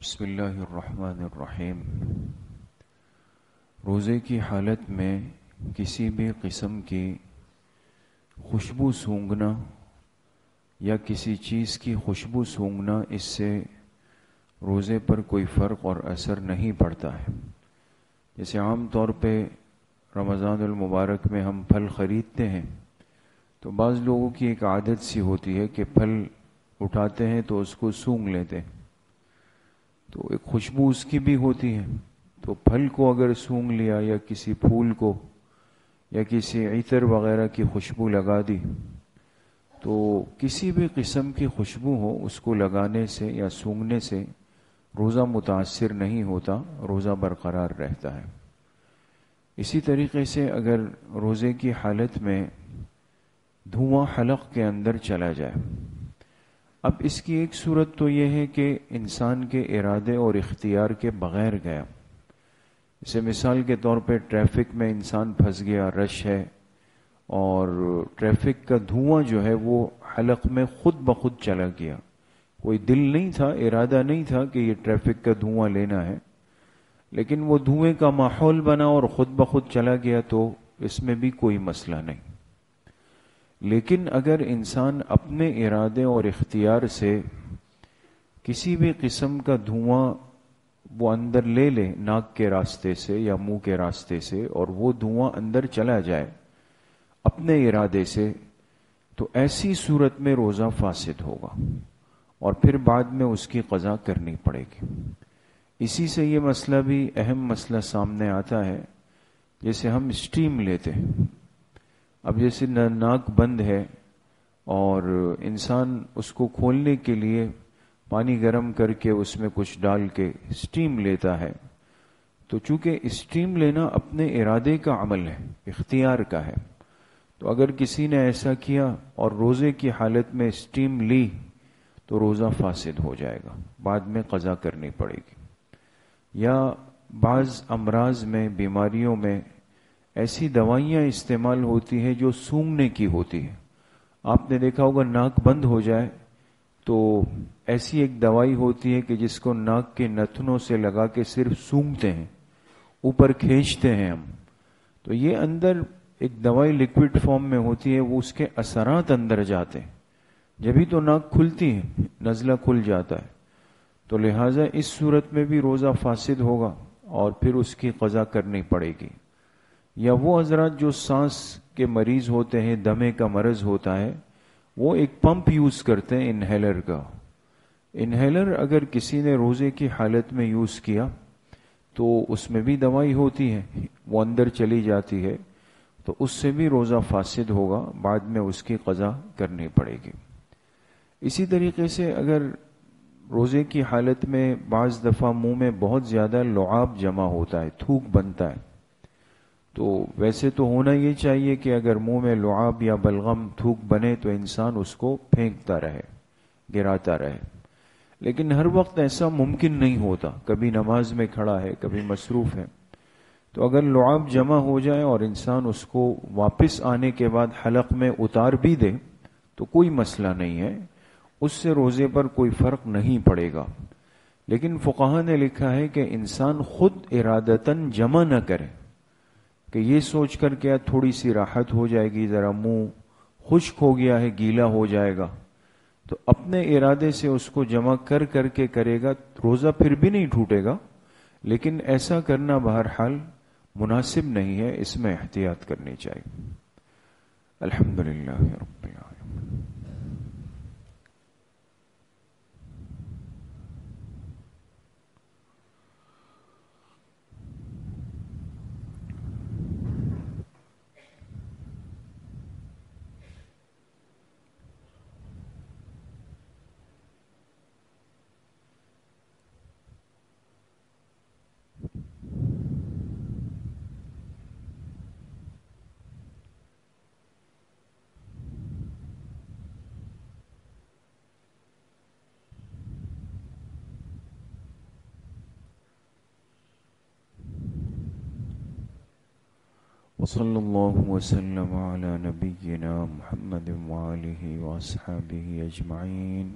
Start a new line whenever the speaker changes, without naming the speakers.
بسم اللہ الرحمن الرحیم۔ روزے کی حالت میں کسی بھی قسم کی خوشبو سونگھنا یا کسی چیز کی خوشبو سونگھنا اس سے روزے پر کوئی فرق اور اثر نہیں پڑتا ہے۔ جیسے عام طور پہ رمضان المبارک میں ہم پھل خریدتے ہیں تو بعض لوگوں کی ایک عادت سی ہوتی ہے کہ پھل اٹھاتے ہیں تو اس کو سونگھ لیتے ہیں، تو ایک خوشبو اس کی بھی ہوتی ہے۔ تو پھل کو اگر سونگھ لیا یا کسی پھول کو یا کسی عطر وغیرہ کی خوشبو لگا دی تو کسی بھی قسم کی خوشبو ہو اس کو لگانے سے یا سونگھنے سے روزہ متاثر نہیں ہوتا، روزہ برقرار رہتا ہے۔ اسی طریقے سے اگر روزے کی حالت میں دھواں حلق کے اندر چلا جائے، اب اس کی ایک صورت تو یہ ہے کہ انسان کے ارادے اور اختیار کے بغیر گیا۔ جیسے مثال کے طور پہ ٹریفک میں انسان پھنس گیا، رش ہے، اور ٹریفک کا دھواں جو ہے وہ حلق میں خود بخود چلا گیا، کوئی دل نہیں تھا، ارادہ نہیں تھا کہ یہ ٹریفک کا دھواں لینا ہے، لیکن وہ دھوئیں کا ماحول بنا اور خود بخود چلا گیا، تو اس میں بھی کوئی مسئلہ نہیں۔ لیکن اگر انسان اپنے ارادے اور اختیار سے کسی بھی قسم کا دھواں وہ اندر لے لے ناک کے راستے سے یا منہ کے راستے سے، اور وہ دھواں اندر چلا جائے اپنے ارادے سے، تو ایسی صورت میں روزہ فاسد ہوگا اور پھر بعد میں اس کی قضا کرنی پڑے گی۔ اسی سے یہ مسئلہ بھی اہم مسئلہ سامنے آتا ہے، جیسے ہم اسٹیم لیتے ہیں۔ اب جیسے ناک بند ہے اور انسان اس کو کھولنے کے لیے پانی گرم کر کے اس میں کچھ ڈال کے اسٹیم لیتا ہے، تو چونکہ اسٹیم لینا اپنے ارادے کا عمل ہے، اختیار کا ہے، تو اگر کسی نے ایسا کیا اور روزے کی حالت میں اسٹیم لی تو روزہ فاسد ہو جائے گا، بعد میں قضا کرنی پڑے گی۔ یا بعض امراض میں، بیماریوں میں ایسی دوائیاں استعمال ہوتی ہیں جو سونگھنے کی ہوتی ہے۔ آپ نے دیکھا ہوگا ناک بند ہو جائے تو ایسی ایک دوائی ہوتی ہے کہ جس کو ناک کے نتنوں سے لگا کے صرف سونگھتے ہیں، اوپر کھینچتے ہیں ہم، تو یہ اندر ایک دوائی لیکوڈ فارم میں ہوتی ہے، وہ اس کے اثرات اندر جاتے ہیں، جبھی تو ناک کھلتی ہے، نزلہ کھل جاتا ہے، تو لہٰذا اس صورت میں بھی روزہ فاسد ہوگا اور پھر اس کی قضا کرنی پڑے گی۔ یا وہ حضرات جو سانس کے مریض ہوتے ہیں، دمے کا مرض ہوتا ہے، وہ ایک پمپ یوز کرتے ہیں انہیلر کا۔ انہیلر اگر کسی نے روزے کی حالت میں یوز کیا تو اس میں بھی دوائی ہوتی ہے، وہ اندر چلی جاتی ہے، تو اس سے بھی روزہ فاسد ہوگا، بعد میں اس کی قضا کرنی پڑے گی۔ اسی طریقے سے اگر روزے کی حالت میں بعض دفعہ منہ میں بہت زیادہ لعاب جمع ہوتا ہے، تھوک بنتا ہے، تو ویسے تو ہونا یہ چاہیے کہ اگر منہ میں لعاب یا بلغم تھوک بنے تو انسان اس کو پھینکتا رہے، گراتا رہے، لیکن ہر وقت ایسا ممکن نہیں ہوتا، کبھی نماز میں کھڑا ہے، کبھی مصروف ہے، تو اگر لعاب جمع ہو جائے اور انسان اس کو واپس آنے کے بعد حلق میں اتار بھی دے تو کوئی مسئلہ نہیں ہے، اس سے روزے پر کوئی فرق نہیں پڑے گا۔ لیکن فقہا نے لکھا ہے کہ انسان خود ارادتاً جمع نہ کرے، کہ یہ سوچ کر کیا تھوڑی سی راحت ہو جائے گی، ذرا منہ خشک ہو گیا ہے، گیلا ہو جائے گا، تو اپنے ارادے سے اس کو جمع کر کر کے کرے گا، روزہ پھر بھی نہیں ٹوٹے گا، لیکن ایسا کرنا بہرحال مناسب نہیں ہے، اس میں احتیاط کرنی چاہیے۔ الحمدللہ رب العالمین۔ وصلی اللہ وسلم علی نبینا محمد وآلہ واصحابہ اجمعین۔